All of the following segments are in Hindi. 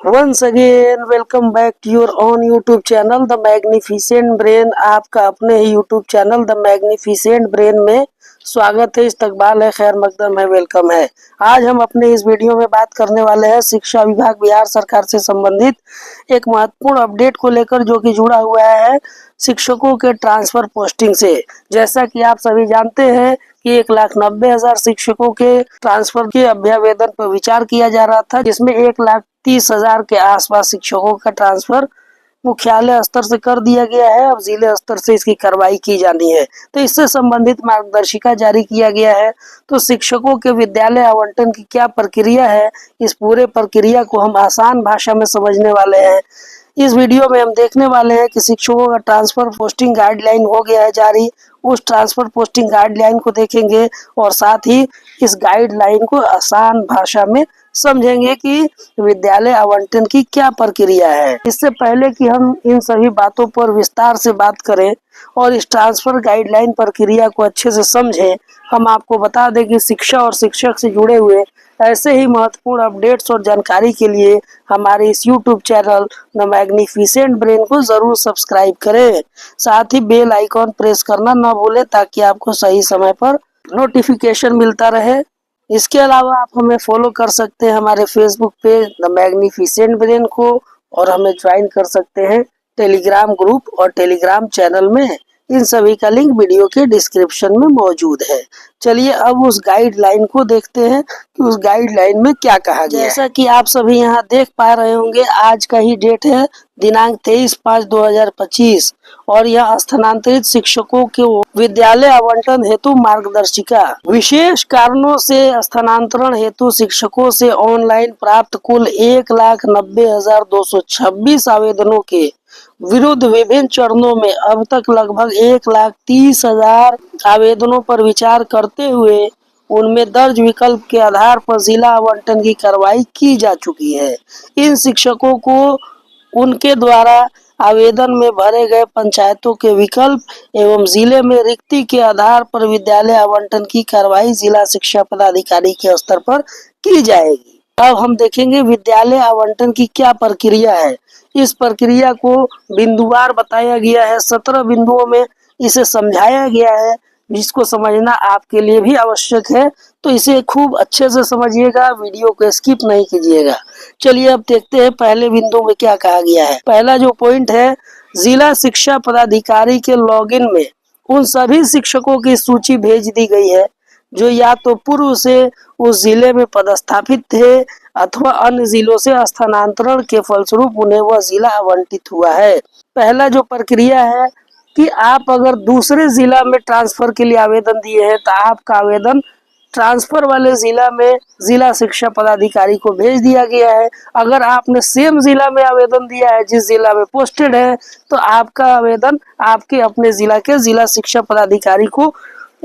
Once again, welcome back to your own YouTube channel the magnificent brain. आपका अपने ही YouTube channel the magnificent brain में स्वागत है, इस्तकबाल है, खैर मकदम है, वेलकम है। आज हम अपने इस वीडियो में बात करने वाले हैं शिक्षा विभाग बिहार सरकार से संबंधित एक महत्वपूर्ण अपडेट को लेकर, जो कि जुड़ा हुआ है शिक्षकों के ट्रांसफर पोस्टिंग से। जैसा कि आप सभी जानते हैं कि 1,90,000 शिक्षकों के ट्रांसफर के अभ्यावेदन पर विचार किया जा रहा था, जिसमें 1,30,000 के आसपास शिक्षकों का ट्रांसफर मुख्यालय स्तर से कर दिया गया है। अब जिले स्तर से इसकी कार्रवाई की जानी है, तो इससे संबंधित मार्गदर्शिका जारी किया गया है। तो शिक्षकों के विद्यालय आवंटन की क्या प्रक्रिया है, इस पूरे प्रक्रिया को हम आसान भाषा में समझने वाले हैं। इस वीडियो में हम देखने वाले हैं कि शिक्षकों का ट्रांसफर पोस्टिंग गाइडलाइन हो गया है जारी। उस ट्रांसफर पोस्टिंग गाइडलाइन को देखेंगे और साथ ही इस गाइडलाइन को आसान भाषा में समझेंगे कि विद्यालय आवंटन की क्या प्रक्रिया है। इससे पहले कि हम इन सभी बातों पर विस्तार से बात करें और इस ट्रांसफर गाइडलाइन प्रक्रिया को अच्छे से समझें, हम आपको बता दें कि शिक्षा और शिक्षक से जुड़े हुए ऐसे ही महत्वपूर्ण अपडेट्स और जानकारी के लिए हमारे इस YouTube channel the magnificent brain को जरूर सब्सक्राइब करें। साथ ही बेल आइकॉन प्रेस करना ना भूलें, ताकि आपको सही समय पर नोटिफिकेशन मिलता रहे। इसके अलावा आप हमें फॉलो कर सकते हैं हमारे Facebook page the magnificent brain को, और हमें ज्वाइन कर सकते हैं टेलीग्राम ग्रुप और टेलीग्राम चैनल में। इन सभी का लिंक वीडियो के डिस्क्रिप्शन में मौजूद है। चलिए अब उस गाइडलाइन को देखते हैं कि उस गाइडलाइन में क्या कहा गया है। जैसा कि आप सभी यहाँ देख पा रहे होंगे, आज का ही डेट है, दिनांक 23/5/2025, और यह स्थानांतरित शिक्षकों के विद्यालय आवंटन हेतु मार्गदर्शिका। विशेष कारणों से स्थानांतरण हेतु शिक्षकों से ऑनलाइन प्राप्त कुल 1,90,226 आवेदनों के विरुद्ध विभिन्न चरणों में अब तक लगभग 1,30,000 आवेदनों पर विचार करते हुए उनमें दर्ज विकल्प के आधार पर जिला आवंटन की कार्रवाई की जा चुकी है। इन शिक्षकों को उनके द्वारा आवेदन में भरे गए पंचायतों के विकल्प एवं जिले में रिक्ति के आधार पर विद्यालय आवंटन की कार्रवाई जिला शिक्षा पदाधिकारी के स्तर पर की जाएगी। अब हम देखेंगे विद्यालय आवंटन की क्या प्रक्रिया है। इस प्रक्रिया को बिंदुवार बताया गया है, 17 बिंदुओं में इसे समझाया गया है, जिसको समझना आपके लिए भी आवश्यक है। तो इसे खूब अच्छे से समझिएगा, वीडियो को स्किप नहीं कीजिएगा। चलिए अब देखते हैं पहले बिंदु में क्या कहा गया है। पहला जो पॉइंट है, जिला शिक्षा पदाधिकारी के लॉगिन में उन सभी शिक्षकों की सूची भेज दी गई है जो या तो पूर्व से उस जिले में पदस्थापित थे अथवा अन्य जिलों से स्थानांतरण के फलस्वरूप उन्हें वह जिला आवंटित हुआ है। पहला जो प्रक्रिया है कि आप अगर दूसरे जिला में ट्रांसफर के लिए आवेदन दिए हैं, तो आपका आवेदन ट्रांसफर वाले जिला में जिला शिक्षा पदाधिकारी को भेज दिया गया है। अगर आपने सेम जिला में आवेदन दिया है जिस जिला में पोस्टेड है, तो आपका आवेदन आपके अपने जिला के जिला शिक्षा पदाधिकारी को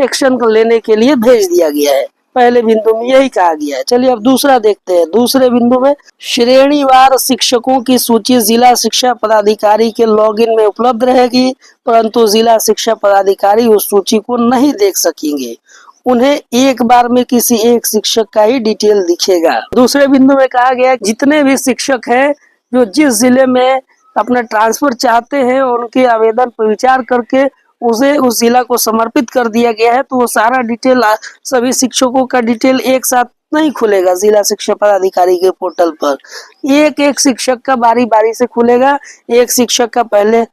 एक्शन लेने के लिए भेज दिया गया है। पहले बिंदु में यही कहा गया है। चलिए अब दूसरा देखते हैं। दूसरे बिंदु में श्रेणीवार शिक्षकों की सूची जिला शिक्षा पदाधिकारी के लॉगिन में उपलब्ध रहेगी, परंतु जिला शिक्षा पदाधिकारी उस सूची को नहीं देख सकेंगे। उन्हें एक बार में किसी एक शिक्षक का ही डिटेल दिखेगा। दूसरे बिंदु में कहा गया जितने भी शिक्षक हैं जो जिस जिले में अपना ट्रांसफर चाहते हैं, उनके आवेदन पर विचार करके उसे उस जिला को समर्पित कर दिया गया है, तो वो सारा डिटेल, सभी शिक्षकों का डिटेल एक साथ नहीं खुलेगा जिला शिक्षा पदाधिकारी के पोर्टल पर। एक एक शिक्षक का बारी बारी से खुलेगा। एक शिक्षक का पहले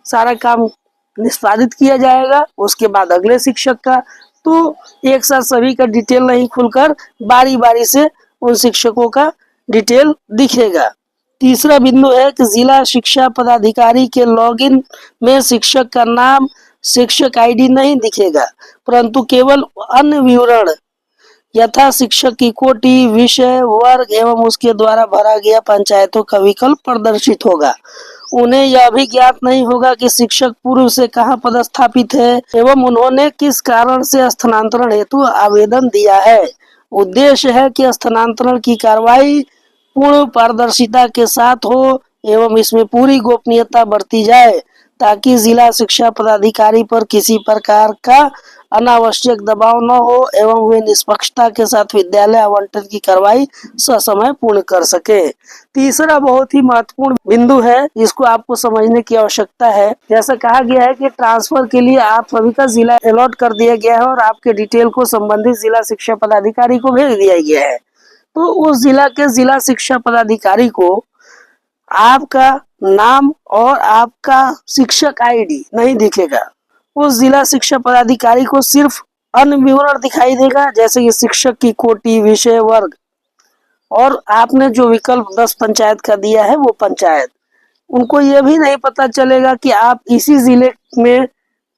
सारा काम निष्पादित किया जाएगा, उसके बाद अगले शिक्षक का, तो एक साथ सभी का डिटेल नहीं खुलकर बारी बारी से उन शिक्षकों का डिटेल दिखेगा। तीसरा बिंदु है कि जिला शिक्षा पदाधिकारी के लॉगिन में शिक्षक का नाम, शिक्षक आईडी नहीं दिखेगा, परंतु केवल अन्य विवरण यथा शिक्षक की कोटि, विषय, वर्ग एवं उसके द्वारा भरा गया पंचायतों का विकल्प प्रदर्शित होगा। उन्हें यह भी ज्ञात नहीं होगा कि शिक्षक पूर्व से कहाँ पदस्थापित है एवं उन्होंने किस कारण से स्थानांतरण हेतु आवेदन दिया है। उद्देश्य है कि स्थानांतरण की कार्रवाई पूर्ण पारदर्शिता के साथ हो एवं इसमें पूरी गोपनीयता बरती जाए, ताकि जिला शिक्षा पदाधिकारी पर किसी प्रकार का अनावश्यक दबाव न हो एवं वे निष्पक्षता के साथ विद्यालय आवंटन की कार्रवाई ससमय पूर्ण कर सके। तीसरा बहुत ही महत्वपूर्ण बिंदु है, इसको आपको समझने की आवश्यकता है। जैसा कहा गया है कि ट्रांसफर के लिए आप सभी का जिला अलॉट कर दिया गया है और आपके डिटेल को संबंधित जिला शिक्षा पदाधिकारी को भेज दिया गया है। तो उस जिला के जिला शिक्षा पदाधिकारी को आपका नाम और आपका शिक्षक आईडी नहीं दिखेगा। उस जिला शिक्षा पदाधिकारी को सिर्फ अन्य विवरण दिखाई देगा, जैसे कि शिक्षक की कोटि, विषय, वर्ग, और आपने जो विकल्प 10 पंचायत का दिया है वो पंचायत। उनको ये भी नहीं पता चलेगा कि आप इसी जिले में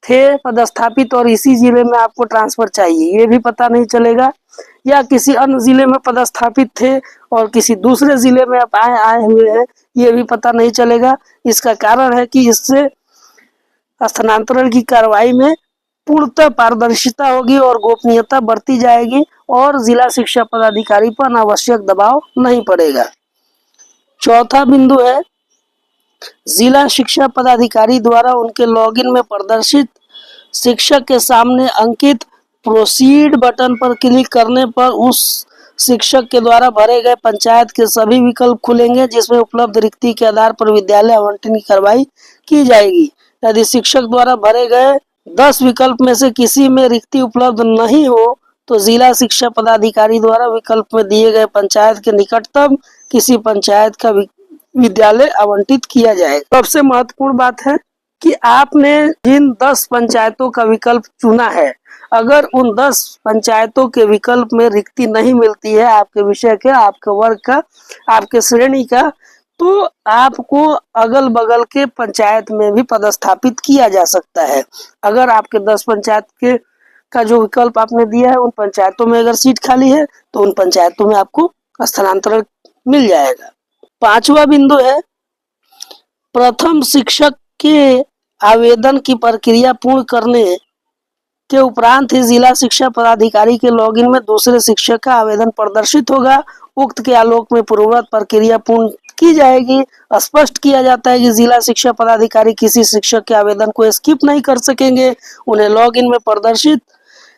थे पदस्थापित और इसी जिले में आपको ट्रांसफर चाहिए, ये भी पता नहीं चलेगा। या किसी अन्य जिले में पदस्थापित थे और किसी दूसरे जिले में आप आए हुए हैं, ये भी पता नहीं चलेगा। इसका कारण है कि इससे स्थानांतरण की कार्रवाई में पूर्णतः पारदर्शिता होगी और गोपनीयता बरती जाएगी और जिला शिक्षा पदाधिकारी पर अनावश्यक दबाव नहीं पड़ेगा। चौथा बिंदु है, जिला शिक्षा पदाधिकारी द्वारा उनके लॉगिन में प्रदर्शित शिक्षक के सामने अंकित प्रोसीड बटन पर क्लिक करने पर उस शिक्षक के द्वारा भरे गए पंचायत के सभी विकल्प खुलेंगे, जिसमें उपलब्ध रिक्ति के आधार पर विद्यालय आवंटन की कार्रवाई की जाएगी। यदि शिक्षक द्वारा भरे गए 10 विकल्प में से किसी में रिक्ति उपलब्ध नहीं हो तो जिला शिक्षा पदाधिकारी द्वारा विकल्प में दिए गए पंचायत के निकटतम किसी पंचायत का विद्यालय आवंटित किया जाए। सबसे महत्वपूर्ण बात है कि आपने जिन 10 पंचायतों का विकल्प चुना है, अगर उन 10 पंचायतों के विकल्प में रिक्ति नहीं मिलती है आपके विषय के, आपके वर्ग का, आपके श्रेणी का, तो आपको अगल बगल के पंचायत में भी पदस्थापित किया जा सकता है। अगर आपके 10 पंचायत के का जो विकल्प आपने दिया है उन पंचायतों में अगर सीट खाली है तो उन पंचायतों में आपको स्थानांतरण मिल जाएगा। पांचवा बिंदु है, प्रथम शिक्षक के आवेदन की प्रक्रिया पूर्ण करने के उपरांत ही जिला शिक्षा पदाधिकारी के लॉगिन में दूसरे शिक्षक का आवेदन प्रदर्शित होगा। उक्त के आलोक में पूर्ववत प्रक्रिया पूर्ण की जाएगी। स्पष्ट किया जाता है कि जिला शिक्षा पदाधिकारी किसी शिक्षक के आवेदन को स्किप नहीं कर सकेंगे। उन्हें लॉगिन में प्रदर्शित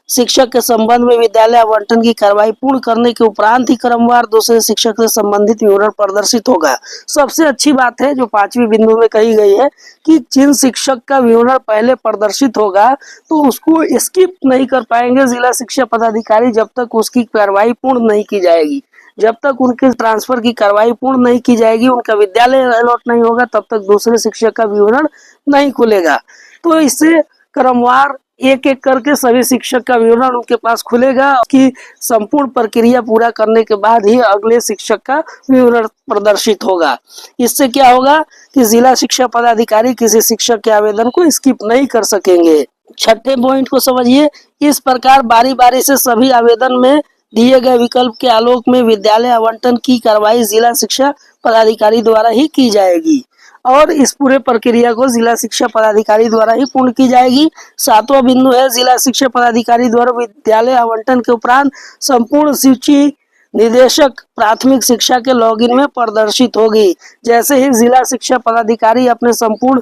शिक्षक के संबंध में विद्यालय आवंटन की कार्रवाई पूर्ण करने के उपरांत ही क्रमवार दूसरे शिक्षक से संबंधित विवरण प्रदर्शित होगा। सबसे अच्छी बात है जो 5वीं बिंदु में कही गई है कि जिन शिक्षक का विवरण पहले प्रदर्शित होगा तो उसको स्किप नहीं कर पाएंगे जिला शिक्षा पदाधिकारी जब तक उसकी कार्रवाई पूर्ण नहीं की जाएगी। जब तक उनके ट्रांसफर की कार्रवाई पूर्ण नहीं की जाएगी, उनका विद्यालय अलॉट नहीं होगा, तब तक दूसरे शिक्षक का विवरण नहीं खुलेगा। तो इससे क्रमवार एक एक करके सभी शिक्षक का विवरण उनके पास खुलेगा कि संपूर्ण प्रक्रिया पूरा करने के बाद ही अगले शिक्षक का विवरण प्रदर्शित होगा। इससे क्या होगा कि जिला शिक्षा पदाधिकारी किसी शिक्षक के आवेदन को स्किप नहीं कर सकेंगे। छठे पॉइंट को समझिए, इस प्रकार बारी बारी से सभी आवेदन में दिए गए विकल्प के आलोक में विद्यालय आवंटन की कार्रवाई जिला शिक्षा पदाधिकारी द्वारा ही की जाएगी और इस पूरे प्रक्रिया को जिला शिक्षा पदाधिकारी द्वारा ही पूर्ण की जाएगी। 7वां बिंदु है, जिला शिक्षा पदाधिकारी द्वारा विद्यालय आवंटन के उपरांत संपूर्ण सूची निदेशक प्राथमिक शिक्षा के लॉगिन में प्रदर्शित होगी। जैसे ही जिला शिक्षा पदाधिकारी अपने संपूर्ण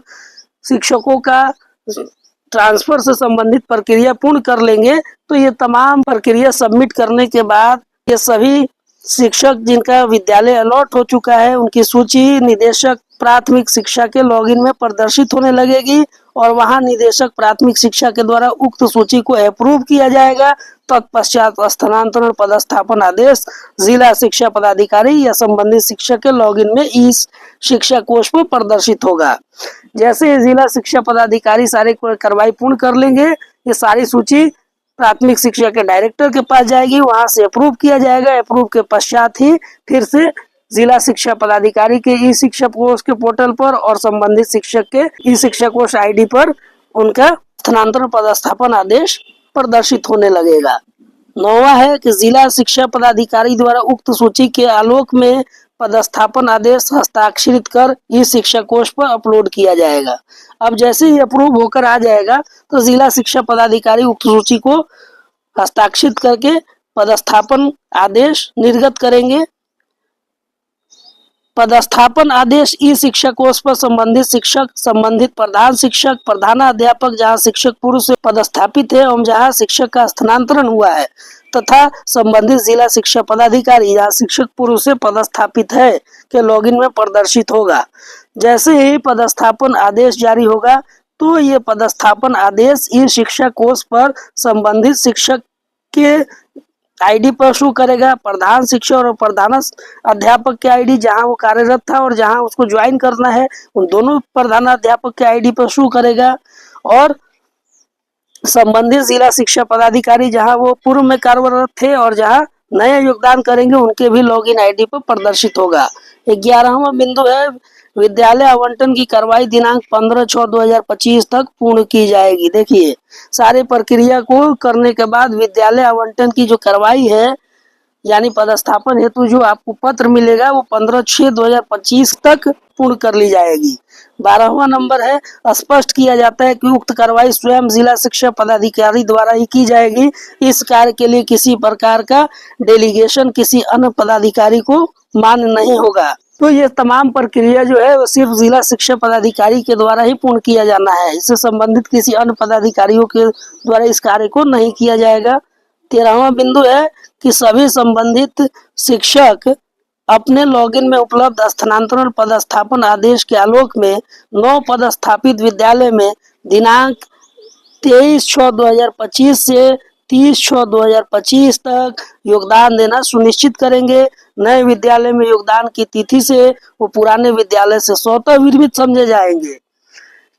शिक्षकों का ट्रांसफर से संबंधित प्रक्रिया पूर्ण कर लेंगे तो ये तमाम प्रक्रिया सबमिट करने के बाद ये सभी शिक्षक जिनका विद्यालय अलॉट हो चुका है उनकी सूची निदेशक प्राथमिक शिक्षा के लॉगिन में प्रदर्शित होने लगेगी और वहां निदेशक प्राथमिक शिक्षा के द्वारा उक्त सूची को अप्रूव किया जाएगा। तत्पश्चात स्थानांतरण पदस्थापन आदेश जिला शिक्षा पदाधिकारी या संबंधित शिक्षक के लॉगिन में इस शिक्षा कोष पर प्रदर्शित होगा। जैसे जिला शिक्षा पदाधिकारी सारी कार्रवाई पूर्ण कर लेंगे, ये सारी सूची प्राथमिक शिक्षा के डायरेक्टर के पास जाएगी, वहां से अप्रूव किया जाएगा। अप्रूव के पश्चात ही फिर से जिला शिक्षा पदाधिकारी के ई शिक्षा कोष के पोर्टल पर और संबंधित शिक्षक के ई शिक्षा कोष आईडी पर उनका स्थानांतरण पदस्थापन आदेश प्रदर्शित होने लगेगा। 9वां है कि जिला शिक्षा पदाधिकारी द्वारा उक्त सूची के आलोक में पदस्थापन आदेश हस्ताक्षरित कर ई शिक्षा कोष पर अपलोड किया जाएगा। अब जैसे ही अप्रूव होकर आ जाएगा तो जिला शिक्षा पदाधिकारी उक्त सूची को हस्ताक्षरित करके पदस्थापन आदेश निर्गत करेंगे। पदस्थापन आदेश ई शिक्षा कोष पर संबंधित शिक्षक, संबंधित प्रधान शिक्षक, प्रधानाध्यापक जहाँ शिक्षक पूर्व से पदस्थापित है एवं जहाँ शिक्षक का स्थानांतरण हुआ है, तथा संबंधित जिला शिक्षा पदाधिकारी जहाँ शिक्षक पूर्व से पदस्थापित है के लॉगिन में प्रदर्शित होगा। जैसे ही पदस्थापन आदेश जारी होगा तो ये पदस्थापन आदेश ई शिक्षा कोष पर संबंधित शिक्षक के आईडी पर शो करेगा। प्रधान शिक्षक और प्रधान अध्यापक के आईडी जहां वो कार्यरत था और जहां उसको ज्वाइन करना है उन दोनों प्रधानाध्यापक के आईडी पर शो करेगा। और संबंधित जिला शिक्षा पदाधिकारी जहां वो पूर्व में कार्यरत थे और जहां नया योगदान करेंगे उनके भी लॉगिन आईडी पर प्रदर्शित होगा। 11वां बिंदु है विद्यालय आवंटन की कार्रवाई दिनांक 15/6/2025 तक पूर्ण की जाएगी। देखिए सारे प्रक्रिया को करने के बाद विद्यालय आवंटन की जो कार्रवाई है यानी पदस्थापन हेतु जो आपको पत्र मिलेगा वो 15/6/2025 तक पूर्ण कर ली जाएगी। 12वां नंबर है स्पष्ट किया जाता है कि उक्त कार्रवाई स्वयं जिला शिक्षा पदाधिकारी द्वारा ही की जाएगी। इस कार्य के लिए किसी प्रकार का डेलीगेशन किसी अन्य पदाधिकारी को मान्य नहीं होगा। तो ये तमाम प्रक्रिया जो है वो सिर्फ जिला शिक्षा पदाधिकारी के द्वारा ही पूर्ण किया जाना है। इससे संबंधित किसी अन्य पदाधिकारियों के द्वारा इस कार्य को नहीं किया जाएगा। 13वां बिंदु है कि सभी संबंधित शिक्षक अपने लॉगिन में उपलब्ध स्थानांतरण पदस्थापन आदेश के आलोक में 9 पदस्थापित विद्यालय में दिनांक 23/6/2025 से 30/6/2025 तक योगदान देना सुनिश्चित करेंगे। नए विद्यालय में योगदान की तिथि से वो पुराने विद्यालय से स्वतः विरमित समझे जाएंगे।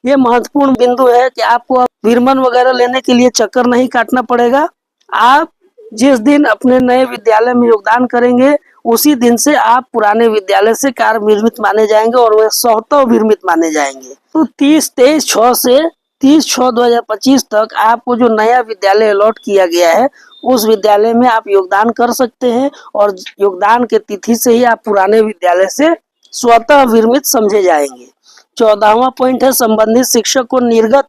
ये महत्वपूर्ण बिंदु है कि आपको विरमन वगैरह लेने के लिए चक्कर नहीं काटना पड़ेगा। आप जिस दिन अपने नए विद्यालय में योगदान करेंगे उसी दिन से आप पुराने विद्यालय से कार्य विरमित माने जाएंगे और वे स्वतः विरमित माने जाएंगे। तो 30/23/6 से 30/6/2025 तक आपको जो नया विद्यालय अलॉट किया गया है उस विद्यालय में आप योगदान कर सकते हैं और योगदान के तिथि से ही आप पुराने विद्यालय से स्वतः विरमित समझे जाएंगे। 14वां पॉइंट है संबंधित शिक्षक को निर्गत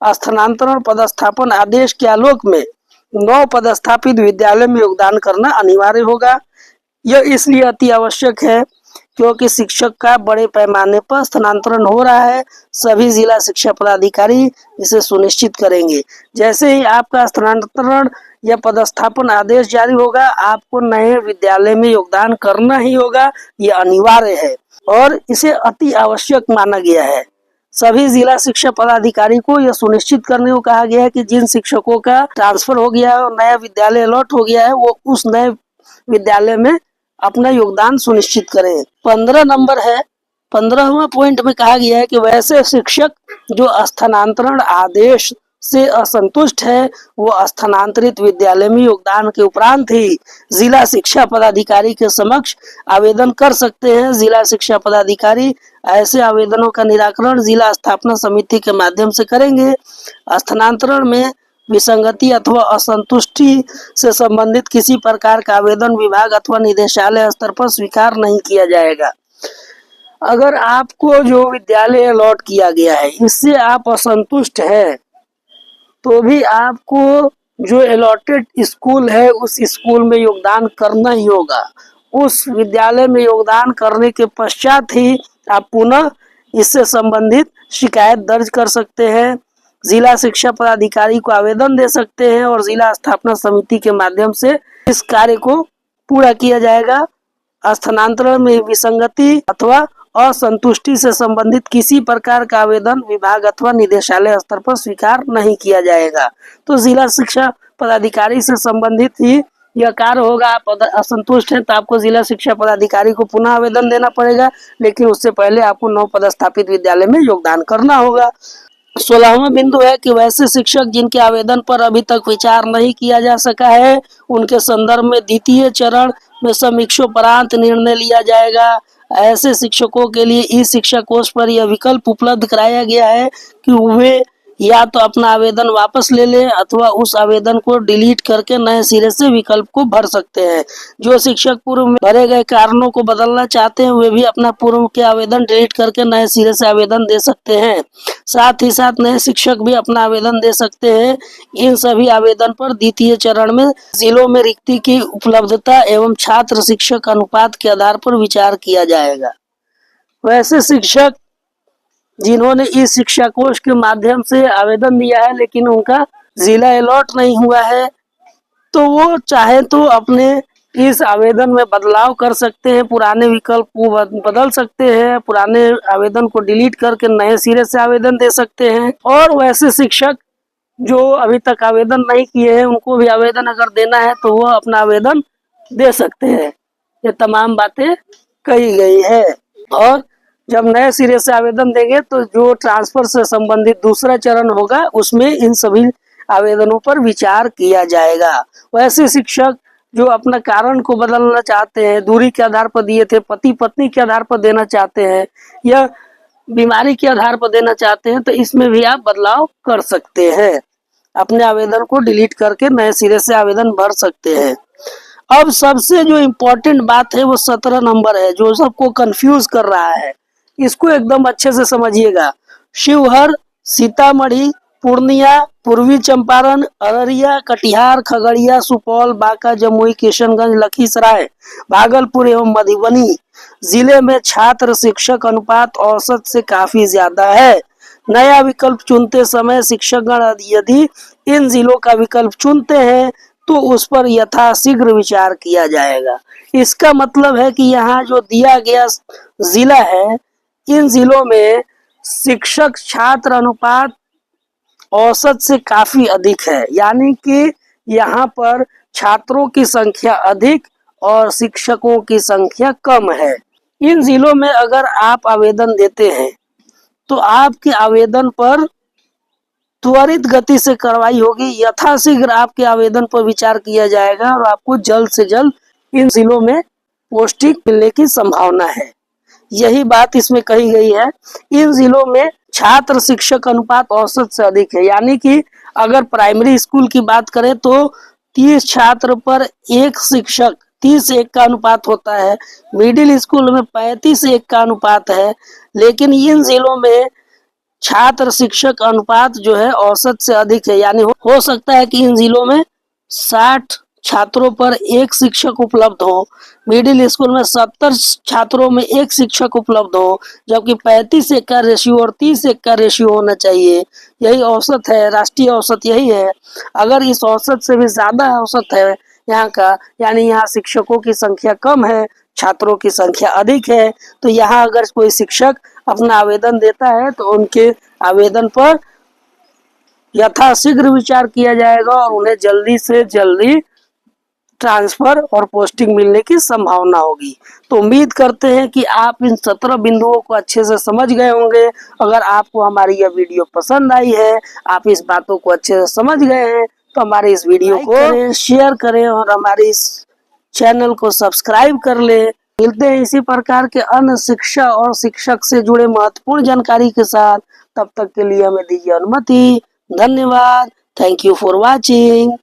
स्थानांतरण पदस्थापन आदेश के आलोक में 9 पदस्थापित विद्यालय में योगदान करना अनिवार्य होगा। यह इसलिए अति आवश्यक है क्योंकि शिक्षक का बड़े पैमाने पर स्थानांतरण हो रहा है। सभी जिला शिक्षा पदाधिकारी इसे सुनिश्चित करेंगे। जैसे ही आपका स्थानांतरण या पदस्थापन आदेश जारी होगा आपको नए विद्यालय में योगदान करना ही होगा। यह अनिवार्य है और इसे अति आवश्यक माना गया है। सभी जिला शिक्षा पदाधिकारी को यह सुनिश्चित करने को कहा गया है कि जिन शिक्षकों का ट्रांसफर हो गया है और नया विद्यालय अलॉट हो गया है वो उस नए विद्यालय में अपना योगदान सुनिश्चित करें। 15 नंबर है 15वां पॉइंट में कहा गया है कि वैसे शिक्षक जो स्थानांतरण आदेश से असंतुष्ट है वो स्थानांतरित विद्यालय में योगदान के उपरांत ही जिला शिक्षा पदाधिकारी के समक्ष आवेदन कर सकते हैं। जिला शिक्षा पदाधिकारी ऐसे आवेदनों का निराकरण जिला स्थापना समिति के माध्यम से करेंगे। स्थानांतरण में विसंगति अथवा असंतुष्टि से संबंधित किसी प्रकार का आवेदन विभाग अथवा निदेशालय स्तर पर स्वीकार नहीं किया जाएगा। अगर आपको जो विद्यालय अलॉट किया गया है इससे आप असंतुष्ट है तो भी आपको जो अलॉटेड स्कूल है उस स्कूल में योगदान करना ही होगा। उस विद्यालय में योगदान करने के पश्चात ही आप पुनः इससे संबंधित शिकायत दर्ज कर सकते हैं, जिला शिक्षा पदाधिकारी को आवेदन दे सकते हैं और जिला स्थापना समिति के माध्यम से इस कार्य को पूरा किया जाएगा। स्थानांतरण में विसंगति अथवा असंतुष्टि से संबंधित किसी प्रकार का आवेदन विभाग अथवा निदेशालय स्तर पर स्वीकार नहीं किया जाएगा। तो जिला शिक्षा पदाधिकारी से संबंधित ही यह कार्य होगा। आप असंतुष्ट हैं तो आपको जिला शिक्षा पदाधिकारी को पुनः आवेदन देना पड़ेगा, लेकिन उससे पहले आपको 9 पदस्थापित विद्यालय में योगदान करना होगा। 16वां बिंदु है कि वैसे शिक्षक जिनके आवेदन पर अभी तक विचार नहीं किया जा सका है उनके संदर्भ में द्वितीय चरण में समीक्षोपरांत निर्णय लिया जाएगा। ऐसे शिक्षकों के लिए ई शिक्षा कोष पर यह विकल्प उपलब्ध कराया गया है कि वे या तो अपना आवेदन वापस ले लें अथवा उस आवेदन को डिलीट करके नए सिरे से विकल्प को भर सकते हैं। जो शिक्षक पूर्व में भरे गए कारणों को बदलना चाहते हैं वे भी अपना पूर्व के आवेदन डिलीट करके नए सिरे से आवेदन दे सकते हैं। साथ ही साथ नए शिक्षक भी अपना आवेदन दे सकते हैं। इन सभी आवेदन पर द्वितीय चरण में जिलों में रिक्ति की उपलब्धता एवं छात्र शिक्षक अनुपात के आधार पर विचार किया जाएगा। वैसे शिक्षक जिन्होंने इस शिक्षा कोष के माध्यम से आवेदन दिया है लेकिन उनका जिला अलॉट नहीं हुआ है, तो वो चाहे तो अपने इस आवेदन में बदलाव कर सकते हैं, पुराने विकल्प को बदल सकते हैं, पुराने आवेदन को डिलीट करके नए सिरे से आवेदन दे सकते हैं। और वैसे शिक्षक जो अभी तक आवेदन नहीं किए हैं उनको भी आवेदन अगर देना है तो वो अपना आवेदन दे सकते हैं। ये तमाम बातें कही गई है। और जब नए सिरे से आवेदन देंगे तो जो ट्रांसफर से संबंधित दूसरा चरण होगा उसमें इन सभी आवेदनों पर विचार किया जाएगा। वैसे शिक्षक जो अपना कारण को बदलना चाहते हैं, दूरी के आधार पर दिए थे, पति पत्नी के आधार पर देना चाहते हैं या बीमारी के आधार पर देना चाहते हैं, तो इसमें भी आप बदलाव कर सकते हैं। अपने आवेदन को डिलीट करके नए सिरे से आवेदन भर सकते हैं। अब सबसे जो इम्पोर्टेंट बात है वो 17 नंबर है, जो सबको कंफ्यूज कर रहा है। इसको एकदम अच्छे से समझिएगा। शिवहर, सीतामढ़ी, पूर्णिया, पूर्वी चंपारण, अररिया, कटिहार, खगड़िया, सुपौल, बांका, जमुई, किशनगंज, लखीसराय, भागलपुर एवं मधुबनी जिले में छात्र शिक्षक अनुपात औसत से काफी ज्यादा है। नया विकल्प चुनते समय शिक्षकगण यदि इन जिलों का विकल्प चुनते हैं तो उस पर यथाशीघ्र विचार किया जाएगा। इसका मतलब है कि यहाँ जो दिया गया जिला है, इन जिलों में शिक्षक छात्र अनुपात औसत से काफी अधिक है, यानी कि यहाँ पर छात्रों की संख्या अधिक और शिक्षकों की संख्या कम है। इन जिलों में अगर आप आवेदन देते हैं तो आपके आवेदन पर त्वरित गति से कार्रवाई होगी, यथाशीघ्र आपके आवेदन पर विचार किया जाएगा और आपको जल्द से जल्द इन जिलों में पोस्टिंग मिलने की संभावना है। यही बात इसमें कही गई है। इन जिलों में छात्र शिक्षक अनुपात औसत से अधिक है, यानी कि अगर प्राइमरी स्कूल की बात करें तो 30 छात्र पर एक शिक्षक 30:1 का अनुपात होता है। मिडिल स्कूल में 35:1 का अनुपात है। लेकिन इन जिलों में छात्र शिक्षक अनुपात जो है औसत से अधिक है, यानी हो सकता है कि इन जिलों में 60 छात्रों पर एक शिक्षक उपलब्ध हो, मिडिल स्कूल में 70 छात्रों में एक शिक्षक उपलब्ध हो, जबकि 35:1 का रेशियो और 30:1 का रेशियो होना चाहिए। यही औसत है, राष्ट्रीय औसत यही है। अगर इस औसत से भी ज्यादा औसत है यहाँ का, यानी यहाँ शिक्षकों की संख्या कम है, छात्रों की संख्या अधिक है, तो यहाँ अगर कोई शिक्षक अपना आवेदन देता है तो उनके आवेदन पर यथाशीघ्र विचार किया जाएगा और उन्हें जल्दी से जल्दी ट्रांसफर और पोस्टिंग मिलने की संभावना होगी। तो उम्मीद करते हैं कि आप इन 17 बिंदुओं को अच्छे से समझ गए होंगे। अगर आपको हमारी यह वीडियो पसंद आई है, आप इस बातों को अच्छे से समझ गए हैं, तो हमारे इस वीडियो को शेयर करें और हमारे इस चैनल को सब्सक्राइब कर ले। मिलते हैं इसी प्रकार के अन्य शिक्षा और शिक्षक से जुड़े महत्वपूर्ण जानकारी के साथ। तब तक के लिए हमें दीजिए अनुमति। धन्यवाद। Thank you for watching.